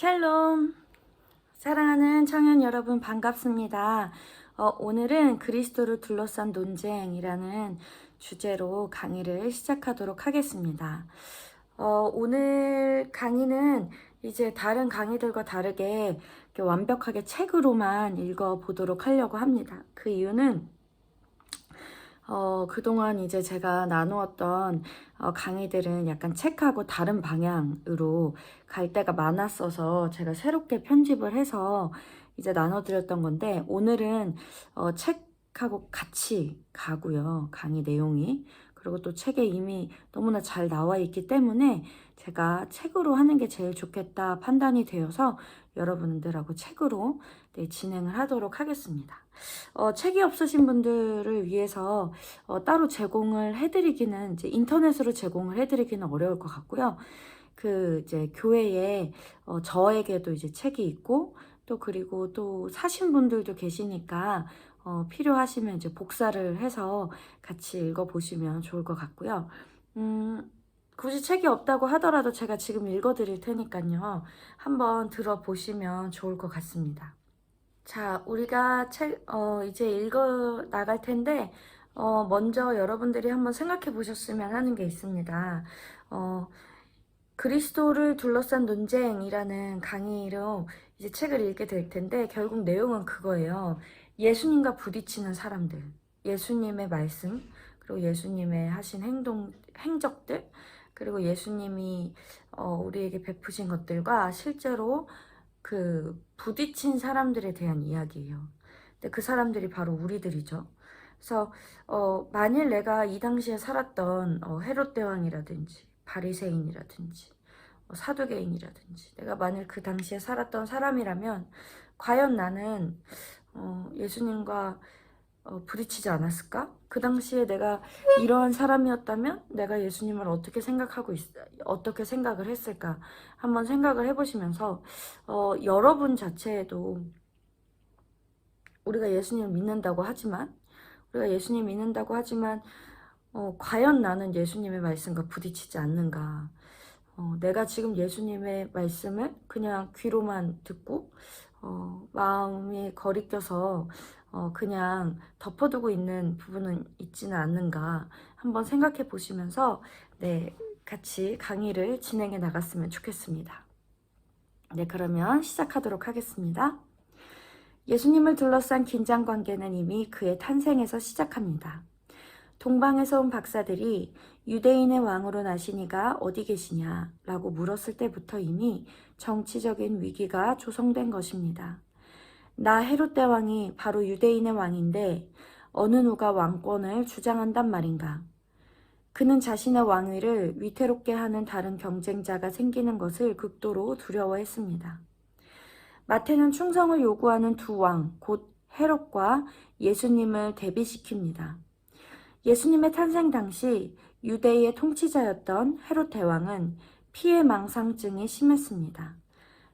샬롬! 사랑하는 청년 여러분 반갑습니다. 오늘은 그리스도를 둘러싼 논쟁이라는 주제로 강의를 시작하도록 하겠습니다. 오늘 강의는 이제 다른 강의들과 다르게 이렇게 완벽하게 책으로만 읽어보도록 하려고 합니다. 그 이유는 그동안 이제 제가 나누었던 강의들은 약간 책하고 다른 방향으로 갈 때가 많았어서 제가 새롭게 편집을 해서 이제 나눠드렸던 건데, 오늘은 책하고 같이 가고요. 강의 내용이. 그리고 또 책에 이미 너무나 잘 나와 있기 때문에 제가 책으로 하는 게 제일 좋겠다 판단이 되어서 여러분들하고 책으로 진행을 하도록 하겠습니다. 책이 없으신 분들을 위해서 따로 제공을 해드리기는, 이제 인터넷으로 제공을 해드리기는 어려울 것 같고요. 이제 교회에 저에게도 이제 책이 있고, 그리고 또 사신 분들도 계시니까 필요하시면 이제 복사를 해서 같이 읽어보시면 좋을 것 같고요. 굳이 책이 없다고 하더라도 제가 지금 읽어드릴 테니까요. 한번 들어보시면 좋을 것 같습니다. 자, 우리가 이제 읽어 나갈 텐데, 먼저 여러분들이 한번 생각해 보셨으면 하는 게 있습니다. 그리스도를 둘러싼 논쟁이라는 강의로 이제 책을 읽게 될 텐데, 결국 내용은 그거예요. 예수님과 부딪히는 사람들, 예수님의 말씀, 그리고 예수님의 하신 행적들, 그리고 예수님이 우리에게 베푸신 것들과 실제로 부딪힌 사람들에 대한 이야기예요. 근데 그 사람들이 바로 우리들이죠. 그래서 만일 내가 이 당시에 살았던 헤롯 대왕이라든지 바리새인이라든지 사두개인이라든지 내가 만일 그 당시에 살았던 사람이라면 과연 나는 예수님과 부딪히지 않았을까? 그 당시에 내가 이러한 사람이었다면 내가 예수님을 어떻게 생각을 했을까? 한번 생각을 해보시면서 여러분 자체에도 우리가 예수님을 믿는다고 하지만 과연 나는 예수님의 말씀과 부딪히지 않는가? 내가 지금 예수님의 말씀을 그냥 귀로만 듣고 마음이 거리껴서 그냥 덮어두고 있는 부분은 있지는 않는가 한번 생각해 보시면서 같이 강의를 진행해 나갔으면 좋겠습니다. 그러면 시작하도록 하겠습니다. 예수님을 둘러싼 긴장관계는 이미 그의 탄생에서 시작합니다. 동방에서 온 박사들이 유대인의 왕으로 나시니가 어디 계시냐 라고 물었을 때부터 이미 정치적인 위기가 조성된 것입니다. 나 헤롯 대왕이 바로 유대인의 왕인데 어느 누가 왕권을 주장한단 말인가. 그는 자신의 왕위를 위태롭게 하는 다른 경쟁자가 생기는 것을 극도로 두려워했습니다. 마태는 충성을 요구하는 두 왕, 곧 헤롯과 예수님을 대비시킵니다. 예수님의 탄생 당시 유대의 통치자였던 헤롯 대왕은 피해망상증이 심했습니다.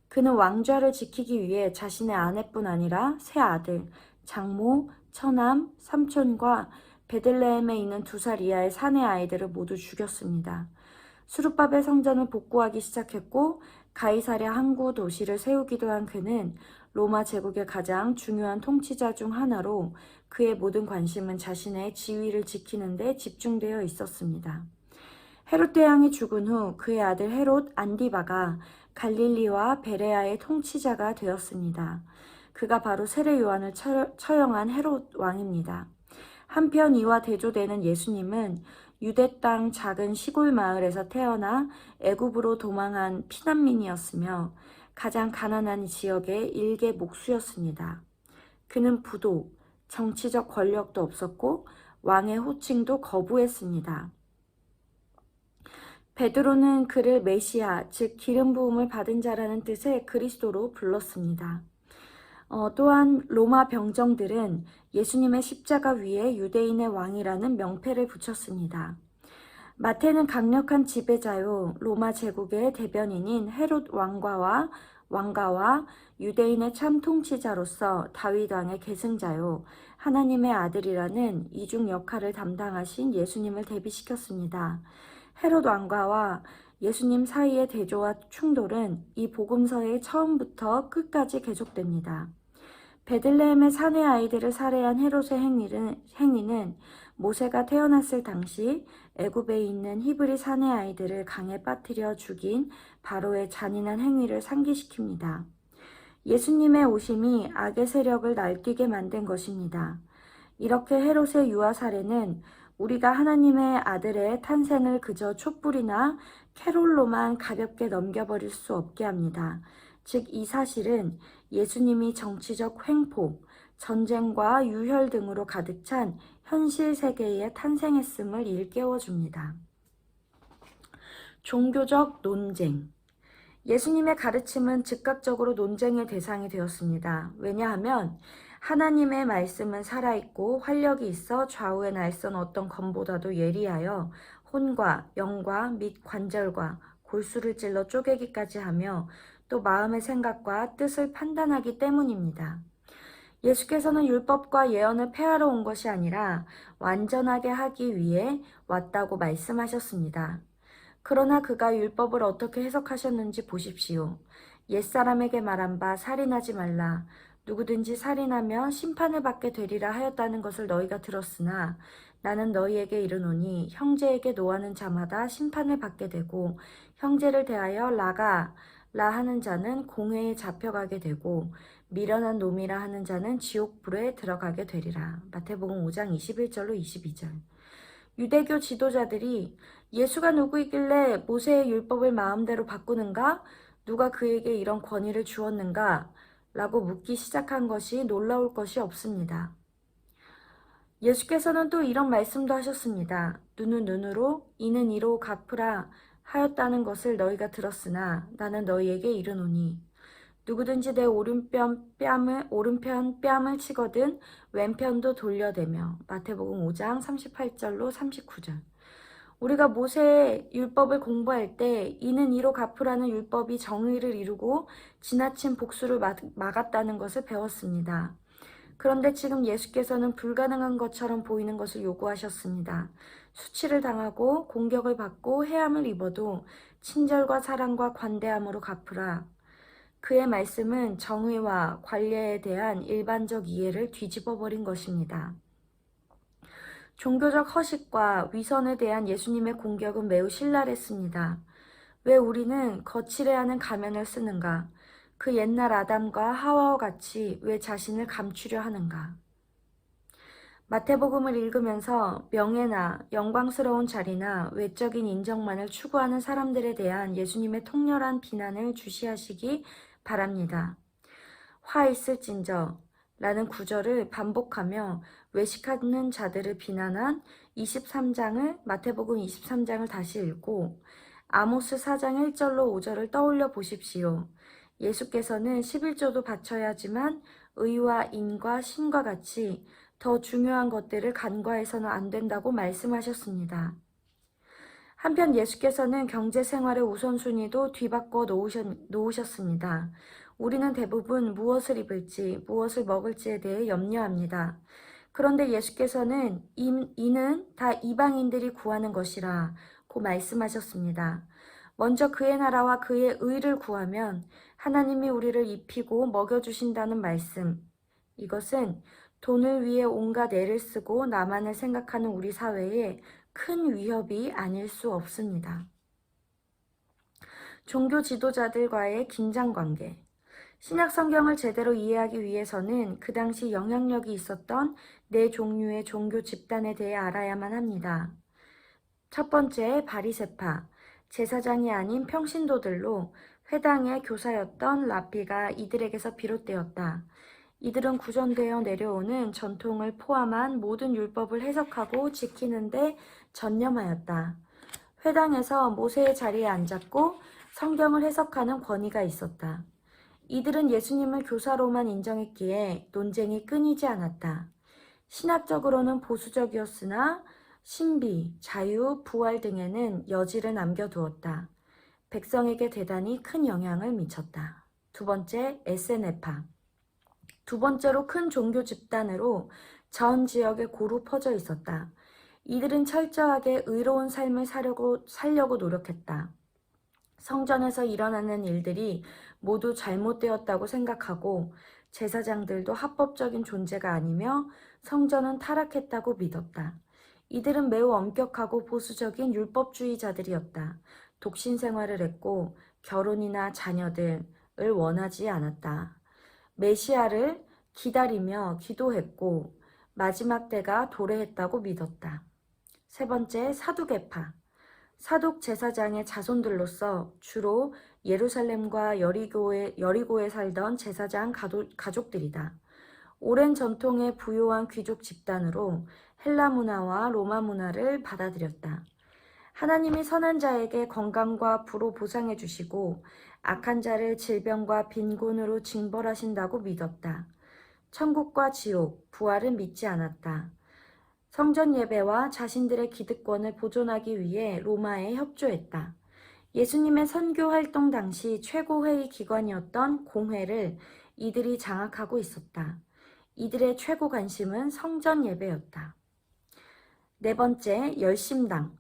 그는 왕좌를 지키기 위해 자신의 아내뿐 아니라 세 아들, 장모, 처남, 삼촌과 베들레헴에 있는 2살 이하의 사내 아이들을 모두 죽였습니다. 수르바벨 성전을 복구하기 시작했고 가이사랴 항구 도시를 세우기도 한 그는 로마 제국의 가장 중요한 통치자 중 하나로 그의 모든 관심은 자신의 지위를 지키는 데 집중되어 있었습니다. 헤롯 대왕이 죽은 후 그의 아들 헤롯 안디바가 갈릴리와 베레아의 통치자가 되었습니다. 그가 바로 세례 요한을 처형한 헤롯 왕입니다. 한편 이와 대조되는 예수님은 유대 땅 작은 시골 마을에서 태어나 애굽으로 도망한 피난민이었으며 가장 가난한 지역의 일개 목수였습니다. 그는 부도, 정치적 권력도 없었고 왕의 호칭도 거부했습니다. 베드로는 그를 메시아, 즉 기름 부음을 받은 자라는 뜻의 그리스도로 불렀습니다. 또한 로마 병정들은 예수님의 십자가 위에 유대인의 왕이라는 명패를 붙였습니다. 마태는 강력한 지배자요 로마 제국의 대변인인 헤롯 왕가와 유대인의 참 통치자로서 다윗 왕의 계승자요 하나님의 아들이라는 이중 역할을 담당하신 예수님을 대비시켰습니다. 헤롯 왕가와 예수님 사이의 대조와 충돌은 이 복음서의 처음부터 끝까지 계속됩니다. 베들레헴의 사내 아이들을 살해한 헤롯의 행위는 모세가 태어났을 당시 애굽에 있는 히브리 사내 아이들을 강에 빠뜨려 죽인 바로의 잔인한 행위를 상기시킵니다. 예수님의 오심이 악의 세력을 날뛰게 만든 것입니다. 이렇게 헤롯의 유아 살해는 우리가 하나님의 아들의 탄생을 그저 촛불이나 캐롤로만 가볍게 넘겨버릴 수 없게 합니다. 즉, 이 사실은 예수님이 정치적 횡포, 전쟁과 유혈 등으로 가득 찬 현실 세계에 탄생했음을 일깨워줍니다. 종교적 논쟁. 예수님의 가르침은 즉각적으로 논쟁의 대상이 되었습니다. 왜냐하면 하나님의 말씀은 살아있고 활력이 있어 좌우에 날선 어떤 검보다도 예리하여 혼과 영과 및 관절과 골수를 찔러 쪼개기까지 하며 또 마음의 생각과 뜻을 판단하기 때문입니다. 예수께서는 율법과 예언을 폐하러 온 것이 아니라 완전하게 하기 위해 왔다고 말씀하셨습니다. 그러나 그가 율법을 어떻게 해석하셨는지 보십시오. 옛사람에게 말한 바 살인하지 말라. 누구든지 살인하면 심판을 받게 되리라 하였다는 것을 너희가 들었으나 나는 너희에게 이르노니 형제에게 노하는 자마다 심판을 받게 되고 형제를 대하여 라가 라 하는 자는 공회에 잡혀가게 되고 미련한 놈이라 하는 자는 지옥불에 들어가게 되리라. 마태복음 5장 21절로 22절. 유대교 지도자들이 예수가 누구이길래 모세의 율법을 마음대로 바꾸는가? 누가 그에게 이런 권위를 주었는가? 라고 묻기 시작한 것이 놀라울 것이 없습니다. 예수께서는 또 이런 말씀도 하셨습니다. 눈은 눈으로, 이는 이로 갚으라 하였다는 것을 너희가 들었으나 나는 너희에게 이르노니 누구든지 내 오른편 뺨을 치거든 왼편도 돌려대며. 마태복음 5장 38절로 39절. 우리가 모세의 율법을 공부할 때 이는 이로 갚으라는 율법이 정의를 이루고 지나친 복수를 막았다는 것을 배웠습니다. 그런데 지금 예수께서는 불가능한 것처럼 보이는 것을 요구하셨습니다. 수치를 당하고 공격을 받고 해함을 입어도 친절과 사랑과 관대함으로 갚으라. 그의 말씀은 정의와 관례에 대한 일반적 이해를 뒤집어버린 것입니다. 종교적 허식과 위선에 대한 예수님의 공격은 매우 신랄했습니다. 왜 우리는 거칠해하는 가면을 쓰는가? 그 옛날 아담과 하와와 같이 왜 자신을 감추려 하는가? 마태복음을 읽으면서 명예나 영광스러운 자리나 외적인 인정만을 추구하는 사람들에 대한 예수님의 통렬한 비난을 주시하시기 바랍니다. 화 있을진저 라는 구절을 반복하며 외식하는 자들을 비난한 마태복음 23장을 다시 읽고 아모스 4장 1절로 5절을 떠올려 보십시오. 예수께서는 11조도 바쳐야 하지만 의와 인과 신과 같이 더 중요한 것들을 간과해서는 안 된다고 말씀하셨습니다. 한편 예수께서는 경제 생활의 우선순위도 뒤바꿔 놓으셨습니다. 우리는 대부분 무엇을 입을지, 무엇을 먹을지에 대해 염려합니다. 그런데 예수께서는 이는 다 이방인들이 구하는 것이라 고 말씀하셨습니다. 먼저 그의 나라와 그의 의를 구하면 하나님이 우리를 입히고 먹여주신다는 말씀. 이것은 돈을 위해 온갖 애를 쓰고 나만을 생각하는 우리 사회에 큰 위협이 아닐 수 없습니다. 종교 지도자들과의 긴장관계. 신약 성경을 제대로 이해하기 위해서는 그 당시 영향력이 있었던 네 종류의 종교 집단에 대해 알아야만 합니다. 첫 번째, 바리새파, 제사장이 아닌 평신도들로 회당의 교사였던 랍비가 이들에게서 비롯되었다. 이들은 구전되어 내려오는 전통을 포함한 모든 율법을 해석하고 지키는 데 전념하였다. 회당에서 모세의 자리에 앉았고 성경을 해석하는 권위가 있었다. 이들은 예수님을 교사로만 인정했기에 논쟁이 끊이지 않았다. 신학적으로는 보수적이었으나 신비, 자유, 부활 등에는 여지를 남겨두었다. 백성에게 대단히 큰 영향을 미쳤다. 두 번째, 에세네파. 두 번째로 큰 종교 집단으로 전 지역에 고루 퍼져 있었다. 이들은 철저하게 의로운 삶을 살려고 노력했다. 성전에서 일어나는 일들이 모두 잘못되었다고 생각하고 제사장들도 합법적인 존재가 아니며 성전은 타락했다고 믿었다. 이들은 매우 엄격하고 보수적인 율법주의자들이었다. 독신 생활을 했고 결혼이나 자녀들을 원하지 않았다. 메시아를 기다리며 기도했고 마지막 때가 도래했다고 믿었다. 세 번째, 사두개파. 사독 제사장의 자손들로서 주로 예루살렘과 여리고에 살던 제사장 가족들이다. 오랜 전통의 부유한 귀족 집단으로 헬라 문화와 로마 문화를 받아들였다. 하나님이 선한 자에게 건강과 부로 보상해 주시고 악한 자를 질병과 빈곤으로 징벌하신다고 믿었다. 천국과 지옥, 부활은 믿지 않았다. 성전 예배와 자신들의 기득권을 보존하기 위해 로마에 협조했다. 예수님의 선교 활동 당시 최고회의 기관이었던 공회를 이들이 장악하고 있었다. 이들의 최고 관심은 성전 예배였다. 네 번째, 열심당.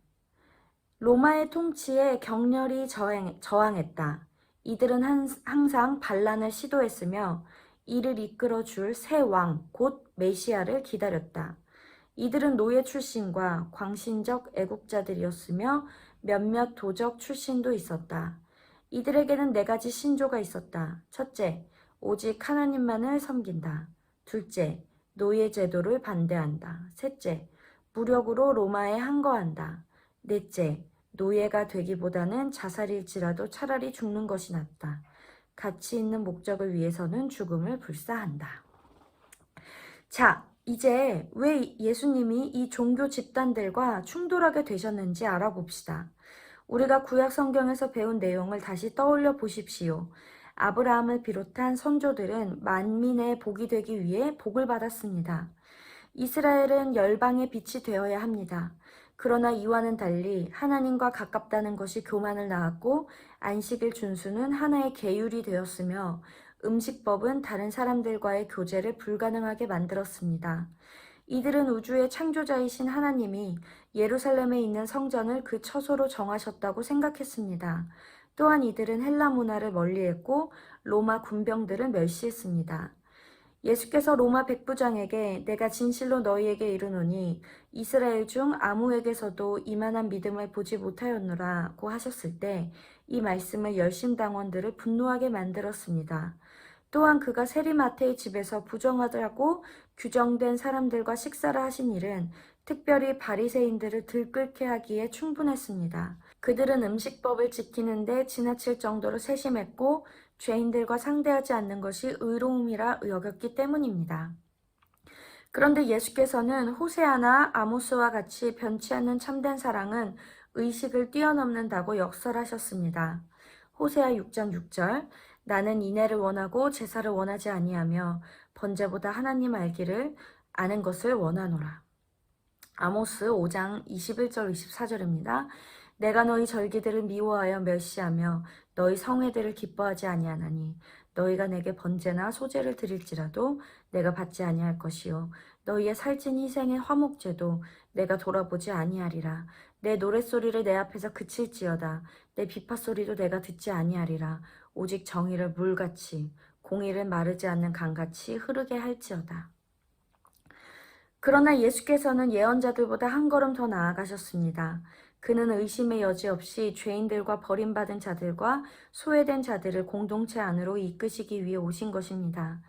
로마의 통치에 격렬히 저항했다. 이들은 항상 반란을 시도했으며 이를 이끌어줄 새 왕, 곧 메시아를 기다렸다. 이들은 노예 출신과 광신적 애국자들이었으며 몇몇 도적 출신도 있었다. 이들에게는 네 가지 신조가 있었다. 첫째, 오직 하나님만을 섬긴다. 둘째, 노예 제도를 반대한다. 셋째, 무력으로 로마에 항거한다. 넷째, 노예가 되기보다는 자살일지라도 차라리 죽는 것이 낫다. 가치 있는 목적을 위해서는 죽음을 불사한다. 자, 이제 왜 예수님이 이 종교 집단들과 충돌하게 되셨는지 알아봅시다. 우리가 구약 성경에서 배운 내용을 다시 떠올려 보십시오. 아브라함을 비롯한 선조들은 만민의 복이 되기 위해 복을 받았습니다. 이스라엘은 열방의 빛이 되어야 합니다. 그러나 이와는 달리 하나님과 가깝다는 것이 교만을 낳았고 안식일 준수는 하나의 계율이 되었으며 음식법은 다른 사람들과의 교제를 불가능하게 만들었습니다. 이들은 우주의 창조자이신 하나님이 예루살렘에 있는 성전을 그 처소로 정하셨다고 생각했습니다. 또한 이들은 헬라 문화를 멀리했고 로마 군병들을 멸시했습니다. 예수께서 로마 백부장에게 내가 진실로 너희에게 이르노니 이스라엘 중 아무에게서도 이만한 믿음을 보지 못하였노라고 하셨을 때 이 말씀을 열심당원들을 분노하게 만들었습니다. 또한 그가 세리마태의 집에서 부정하다고 규정된 사람들과 식사를 하신 일은 특별히 바리새인들을 들끓게 하기에 충분했습니다. 그들은 음식법을 지키는데 지나칠 정도로 세심했고 죄인들과 상대하지 않는 것이 의로움이라 여겼기 때문입니다. 그런데 예수께서는 호세아나 아모스와 같이 변치 않는 참된 사랑은 의식을 뛰어넘는다고 역설하셨습니다. 호세아 6장 6절 나는 인애를 원하고 제사를 원하지 아니하며 번제보다 하나님 알기를 아는 것을 원하노라. 아모스 5장 21절 24절입니다. 내가 너희 절기들을 미워하여 멸시하며 너희 성회들을 기뻐하지 아니하나니 너희가 내게 번제나 소제를 드릴지라도 내가 받지 아니할 것이요 너희의 살찐 희생의 화목제도 내가 돌아보지 아니하리라. 내 노랫소리를 내 앞에서 그칠지어다. 내 비파소리도 내가 듣지 아니하리라. 오직 정의를 물같이 공의를 마르지 않는 강같이 흐르게 할지어다. 그러나 예수께서는 예언자들보다 한 걸음 더 나아가셨습니다. 그는 의심의 여지 없이 죄인들과 버림받은 자들과 소외된 자들을 공동체 안으로 이끄시기 위해 오신 것입니다.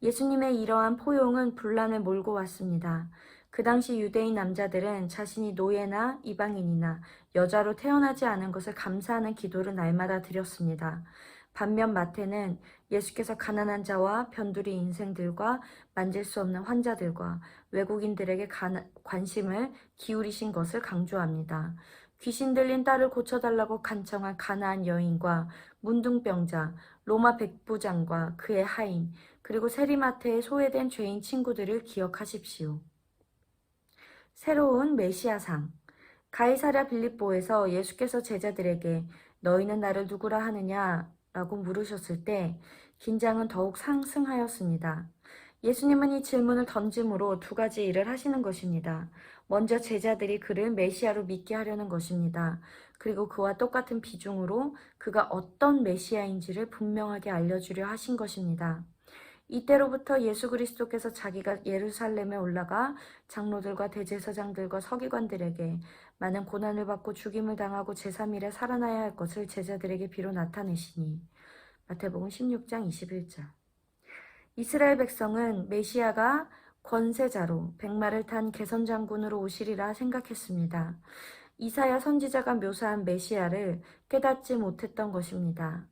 예수님의 이러한 포용은 분란을 몰고 왔습니다. 그 당시 유대인 남자들은 자신이 노예나 이방인이나 여자로 태어나지 않은 것을 감사하는 기도를 날마다 드렸습니다. 반면 마태는 예수께서 가난한 자와 변두리 인생들과 만질 수 없는 환자들과 외국인들에게 관심을 기울이신 것을 강조합니다. 귀신 들린 딸을 고쳐달라고 간청한 가나안 여인과 문둥병자, 로마 백부장과 그의 하인, 그리고 세리마태의 소외된 죄인 친구들을 기억하십시오. 새로운 메시아상. 가이사랴 빌립보에서 예수께서 제자들에게 너희는 나를 누구라 하느냐? 라고 물으셨을 때 긴장은 더욱 상승하였습니다. 예수님은 이 질문을 던짐으로 두 가지 일을 하시는 것입니다. 먼저 제자들이 그를 메시아로 믿게 하려는 것입니다. 그리고 그와 똑같은 비중으로 그가 어떤 메시아인지를 분명하게 알려주려 하신 것입니다. 이때로부터 예수 그리스도께서 자기가 예루살렘에 올라가 장로들과 대제사장들과 서기관들에게 많은 고난을 받고 죽임을 당하고 제3일에 살아나야 할 것을 제자들에게 비로 나타내시니. 마태복음 16장 21절. 이스라엘 백성은 메시아가 권세자로 백마를 탄 개선장군으로 오시리라 생각했습니다. 이사야 선지자가 묘사한 메시아를 깨닫지 못했던 것입니다.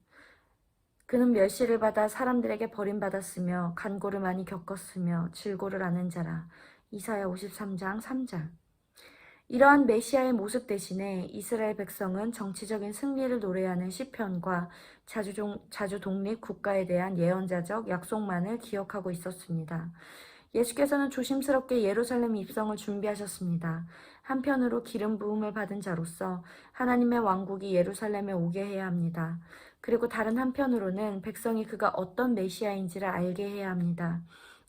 그는 멸시를 받아 사람들에게 버림받았으며 간고를 많이 겪었으며 질고를 아는 자라. 이사야 53장 3절. 이러한 메시아의 모습 대신에 이스라엘 백성은 정치적인 승리를 노래하는 시편과 자주 독립 국가에 대한 예언자적 약속만을 기억하고 있었습니다. 예수께서는 조심스럽게 예루살렘 입성을 준비하셨습니다. 한편으로 기름 부음을 받은 자로서 하나님의 왕국이 예루살렘에 오게 해야 합니다. 그리고 다른 한편으로는 백성이 그가 어떤 메시아인지를 알게 해야 합니다.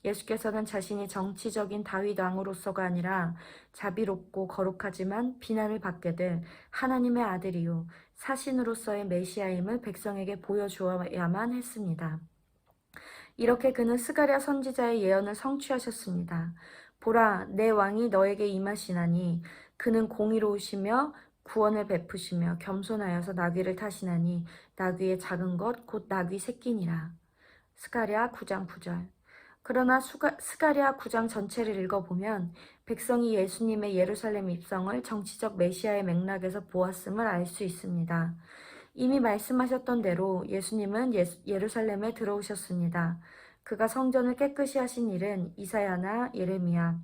예수께서는 자신이 정치적인 다윗 왕으로서가 아니라 자비롭고 거룩하지만 비난을 받게 될 하나님의 아들이요 사신으로서의 메시아임을 백성에게 보여주어야만 했습니다. 이렇게 그는 스가랴 선지자의 예언을 성취하셨습니다. 보라, 내 왕이 너에게 임하시나니 그는 공의로우시며 구원을 베푸시며 겸손하여서 나귀를 타시나니 나귀의 작은 것 곧 나귀 새끼니라. 스가랴 9장 9절. 그러나 스가랴 9장 전체를 읽어보면 백성이 예수님의 예루살렘 입성을 정치적 메시아의 맥락에서 보았음을 알 수 있습니다. 이미 말씀하셨던 대로 예수님은 예루살렘에 들어오셨습니다. 그가 성전을 깨끗이 하신 일은 이사야나 예레미야,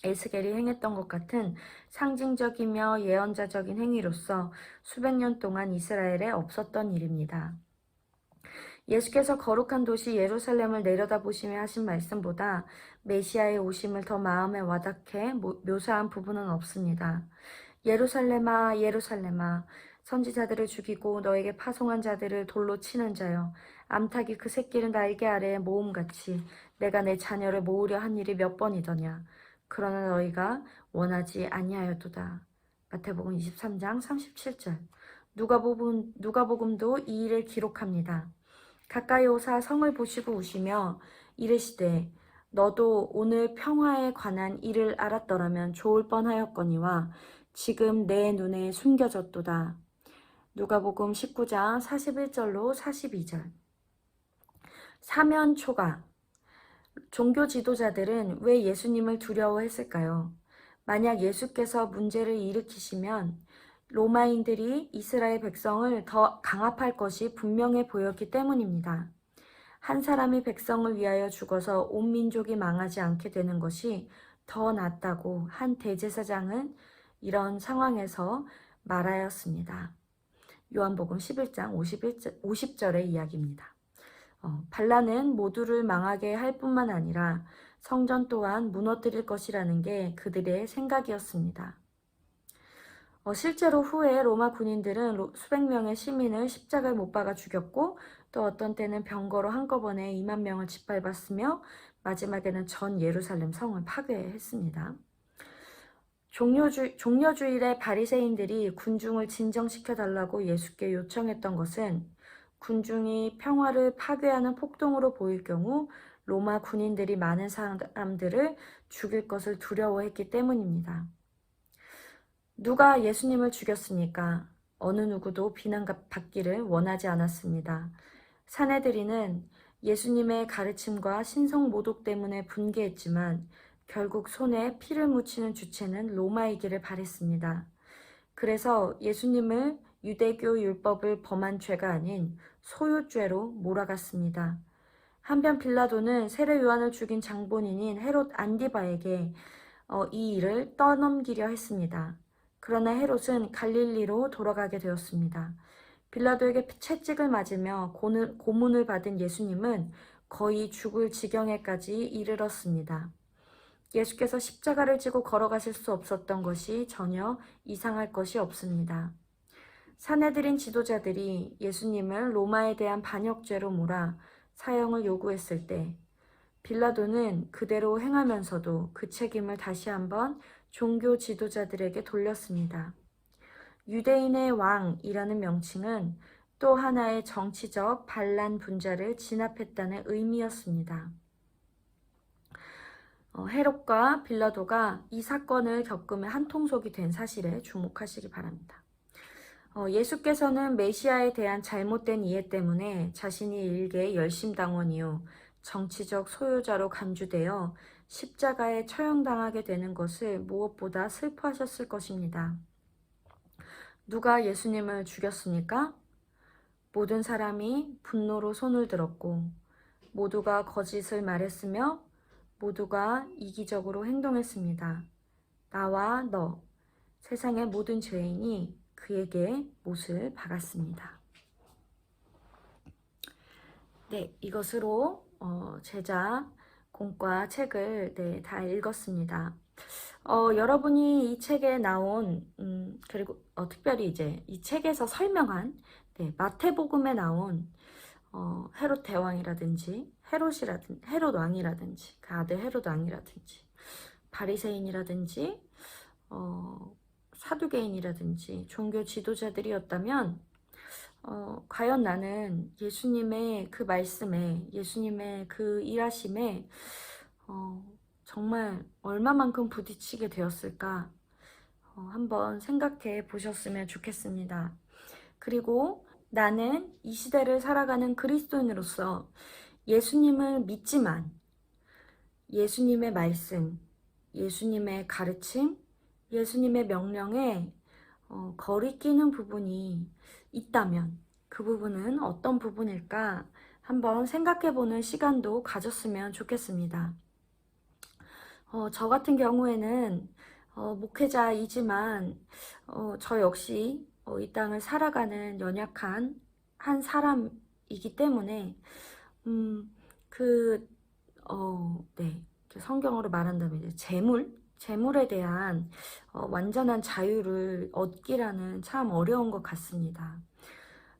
에스겔이 행했던 것 같은 상징적이며 예언자적인 행위로서 수백 년 동안 이스라엘에 없었던 일입니다. 예수께서 거룩한 도시 예루살렘을 내려다보시며 하신 말씀보다 메시아의 오심을 더 마음에 와닿게 묘사한 부분은 없습니다. 예루살렘아, 예루살렘아, 선지자들을 죽이고 너에게 파송한 자들을 돌로 치는 자여, 암탉이 그 새끼를 날개 아래에 모음같이 내가 내 자녀를 모으려 한 일이 몇 번이더냐. 그러나 너희가 원하지 아니하였도다. 마태복음 23장 37절. 누가복음도 이 일을 기록합니다. 가까이 오사 성을 보시고 우시며 이르시되 너도 오늘 평화에 관한 일을 알았더라면 좋을 뻔하였거니와 지금 내 눈에 숨겨졌도다. 누가복음 19장 41절로 42절. 사면 초가. 종교 지도자들은 왜 예수님을 두려워했을까요? 만약 예수께서 문제를 일으키시면 로마인들이 이스라엘 백성을 더 강압할 것이 분명해 보였기 때문입니다. 한 사람이 백성을 위하여 죽어서 온 민족이 망하지 않게 되는 것이 더 낫다고 한 대제사장은 이런 상황에서 말하였습니다. 요한복음 11장 50절의 이야기입니다. 반란은 모두를 망하게 할 뿐만 아니라 성전 또한 무너뜨릴 것이라는 게 그들의 생각이었습니다. 실제로 후에 로마 군인들은 수백 명의 시민을 십자가에 못 박아 죽였고 또 어떤 때는 병거로 한꺼번에 2만 명을 짓밟았으며 마지막에는 전 예루살렘 성을 파괴했습니다. 종려주일에 바리새인들이 군중을 진정시켜달라고 예수께 요청했던 것은 군중이 평화를 파괴하는 폭동으로 보일 경우 로마 군인들이 많은 사람들을 죽일 것을 두려워했기 때문입니다. 누가 예수님을 죽였습니까? 어느 누구도 비난받기를 원하지 않았습니다. 사내들이는 예수님의 가르침과 신성 모독 때문에 분개했지만 결국 손에 피를 묻히는 주체는 로마이기를 바랬습니다. 그래서 예수님을 유대교 율법을 범한 죄가 아닌 소유죄로 몰아갔습니다. 한편 빌라도는 세례 요한을 죽인 장본인인 헤롯 안디바에게 이 일을 떠넘기려 했습니다. 그러나 헤롯은 갈릴리로 돌아가게 되었습니다. 빌라도에게 채찍을 맞으며 고문을 받은 예수님은 거의 죽을 지경에까지 이르렀습니다. 예수께서 십자가를 지고 걸어가실 수 없었던 것이 전혀 이상할 것이 없습니다. 사내들인 지도자들이 예수님을 로마에 대한 반역죄로 몰아 사형을 요구했을 때 빌라도는 그대로 행하면서도 그 책임을 다시 한번 종교 지도자들에게 돌렸습니다. 유대인의 왕이라는 명칭은 또 하나의 정치적 반란 분자를 진압했다는 의미였습니다. 헤롯과 빌라도가 이 사건을 겪으며 한통속이 된 사실에 주목하시기 바랍니다. 예수께서는 메시아에 대한 잘못된 이해 때문에 자신이 일개 열심당원이요 정치적 소유자로 간주되어 십자가에 처형당하게 되는 것을 무엇보다 슬퍼하셨을 것입니다. 누가 예수님을 죽였습니까? 모든 사람이 분노로 손을 들었고 모두가 거짓을 말했으며 모두가 이기적으로 행동했습니다. 나와 너, 세상의 모든 죄인이 그에게 못을 박았습니다. 네, 이것으로 제자 공과 책을 다 읽었습니다. 여러분이 이 책에 나온 그리고 특별히 이제 이 책에서 설명한 마태복음에 나온 헤롯 대왕이라든지 헤롯 왕이라든지 그 아들 헤롯 왕이라든지 바리새인이라든지 사두개인이라든지 종교 지도자들이었다면 과연 나는 예수님의 그 말씀에 예수님의 그 일하심에 정말 얼마만큼 부딪히게 되었을까 한번 생각해 보셨으면 좋겠습니다. 그리고 나는 이 시대를 살아가는 그리스도인으로서 예수님을 믿지만 예수님의 말씀, 예수님의 가르침, 예수님의 명령에 거리끼는 부분이 있다면 그 부분은 어떤 부분일까 한번 생각해보는 시간도 가졌으면 좋겠습니다. 저 같은 경우에는 목회자이지만 저 역시 이 땅을 살아가는 연약한 한 사람이기 때문에 성경으로 말한다면 이제 재물에 대한 완전한 자유를 얻기라는 참 어려운 것 같습니다.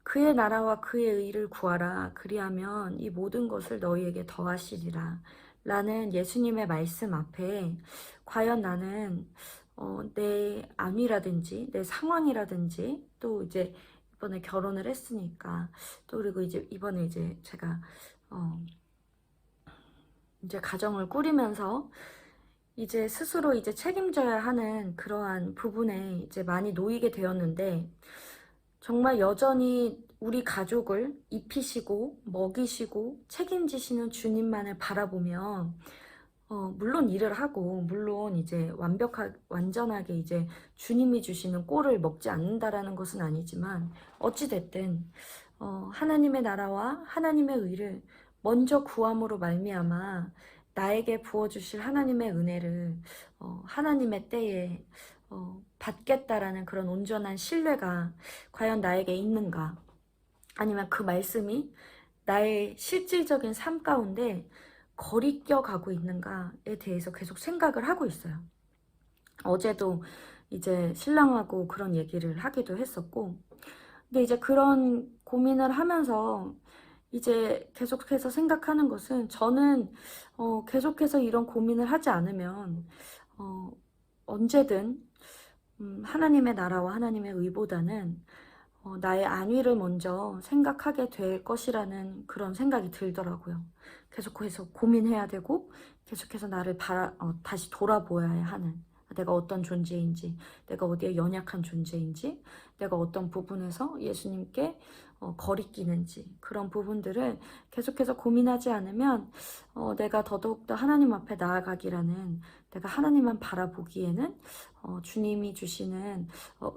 그의 나라와 그의 의를 구하라. 그리하면 이 모든 것을 너희에게 더하시리라. 라는 예수님의 말씀 앞에 과연 나는 내 안위라든지 내 상황이라든지 또 이제 이번에 결혼을 했으니까 또 그리고 이제 이번에 이제 제가 이제 가정을 꾸리면서 이제 스스로 이제 책임져야 하는 그러한 부분에 이제 많이 놓이게 되었는데 정말 여전히 우리 가족을 입히시고 먹이시고 책임지시는 주님만을 바라보며 물론 일을 하고 물론 이제 완전하게 이제 주님이 주시는 꼴을 먹지 않는다라는 것은 아니지만 어찌됐든 하나님의 나라와 하나님의 의를 먼저 구함으로 말미암아 나에게 부어주실 하나님의 은혜를 하나님의 때에 받겠다라는 그런 온전한 신뢰가 과연 나에게 있는가, 아니면 그 말씀이 나의 실질적인 삶 가운데 거리껴 가고 있는가에 대해서 계속 생각을 하고 있어요. 어제도 이제 신랑하고 그런 얘기를 하기도 했었고, 근데 이제 그런 고민을 하면서 이제 계속해서 생각하는 것은 저는 계속해서 이런 고민을 하지 않으면 언제든 하나님의 나라와 하나님의 의보다는 나의 안위를 먼저 생각하게 될 것이라는 그런 생각이 들더라고요. 계속해서 고민해야 되고 계속해서 나를 다시 돌아보아야 하는, 내가 어떤 존재인지, 내가 어디에 연약한 존재인지, 내가 어떤 부분에서 예수님께 거리끼는지, 그런 부분들을 계속해서 고민하지 않으면 내가 더더욱더 하나님 앞에 나아가기라는, 내가 하나님만 바라보기에는 주님이 주시는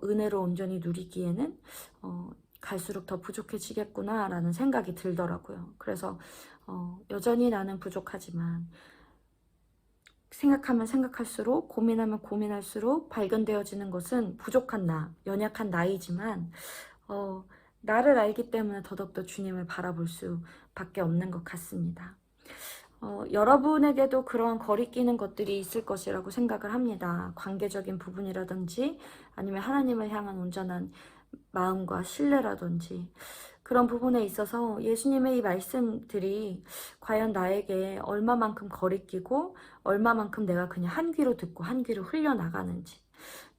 은혜로 온전히 누리기에는 갈수록 더 부족해지겠구나 라는 생각이 들더라고요. 그래서 여전히 나는 부족하지만 생각하면 생각할수록, 고민하면 고민할수록 발견되어지는 것은 부족한 나, 연약한 나이지만 나를 알기 때문에 더더욱더 주님을 바라볼 수밖에 없는 것 같습니다. 여러분에게도 그런 거리끼는 것들이 있을 것이라고 생각을 합니다. 관계적인 부분이라든지 아니면 하나님을 향한 온전한 마음과 신뢰라든지. 그런 부분에 있어서 예수님의 이 말씀들이 과연 나에게 얼마만큼 거리끼고 얼마만큼 내가 그냥 한 귀로 듣고 한 귀로 흘려나가는지,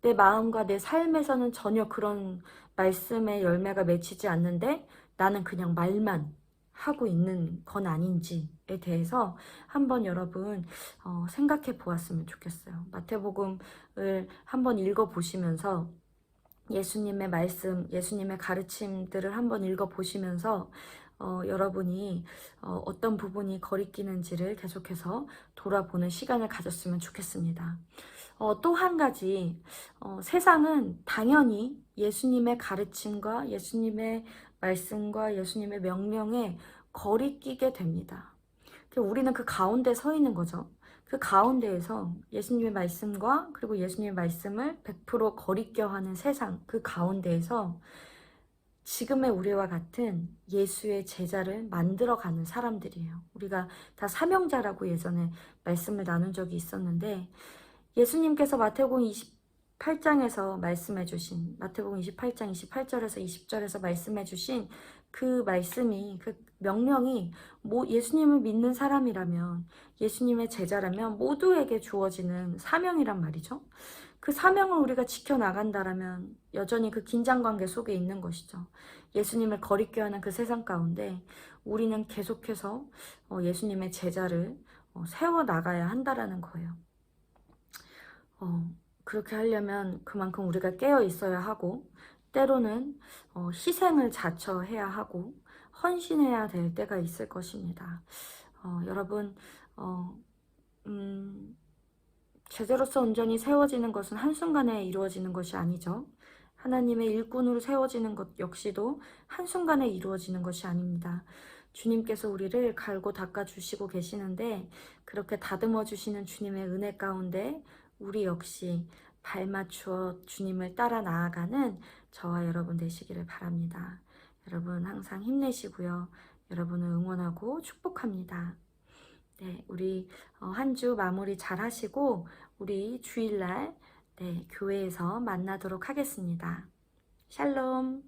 내 마음과 내 삶에서는 전혀 그런 말씀의 열매가 맺히지 않는데 나는 그냥 말만 하고 있는 건 아닌지에 대해서 한번 여러분 생각해 보았으면 좋겠어요. 마태복음을 한번 읽어보시면서 예수님의 말씀, 예수님의 가르침들을 한번 읽어보시면서 여러분이 어떤 부분이 거리끼는지를 계속해서 돌아보는 시간을 가졌으면 좋겠습니다. 또 한 가지, 세상은 당연히 예수님의 가르침과 예수님의 말씀과 예수님의 명령에 거리끼게 됩니다. 우리는 그 가운데 서 있는 거죠. 그 가운데에서 예수님의 말씀과 그리고 예수님의 말씀을 100% 거리껴 하는 세상, 그 가운데에서 지금의 우리와 같은 예수의 제자를 만들어가는 사람들이에요. 우리가 다 사명자라고 예전에 말씀을 나눈 적이 있었는데, 예수님께서 마태복음 28장에서 말씀해 주신, 마태복음 28장 28절에서 20절에서 말씀해 주신 그 말씀이, 그 명령이 예수님을 믿는 사람이라면, 예수님의 제자라면 모두에게 주어지는 사명이란 말이죠. 그 사명을 우리가 지켜나간다라면 여전히 그 긴장관계 속에 있는 것이죠. 예수님을 거리게 하는 그 세상 가운데 우리는 계속해서 예수님의 제자를 세워나가야 한다라는 거예요. 그렇게 하려면 그만큼 우리가 깨어 있어야 하고, 때로는 희생을 자처해야 하고 헌신해야 될 때가 있을 것입니다. 여러분, 제자로서 온전히 세워지는 것은 한순간에 이루어지는 것이 아니죠. 하나님의 일꾼으로 세워지는 것 역시도 한순간에 이루어지는 것이 아닙니다. 주님께서 우리를 갈고 닦아주시고 계시는데, 그렇게 다듬어 주시는 주님의 은혜 가운데 우리 역시 발맞추어 주님을 따라 나아가는 저와 여러분 되시기를 바랍니다. 여러분 항상 힘내시고요. 여러분을 응원하고 축복합니다. 네, 우리 한 주 마무리 잘 하시고 우리 주일날 교회에서 만나도록 하겠습니다. 샬롬.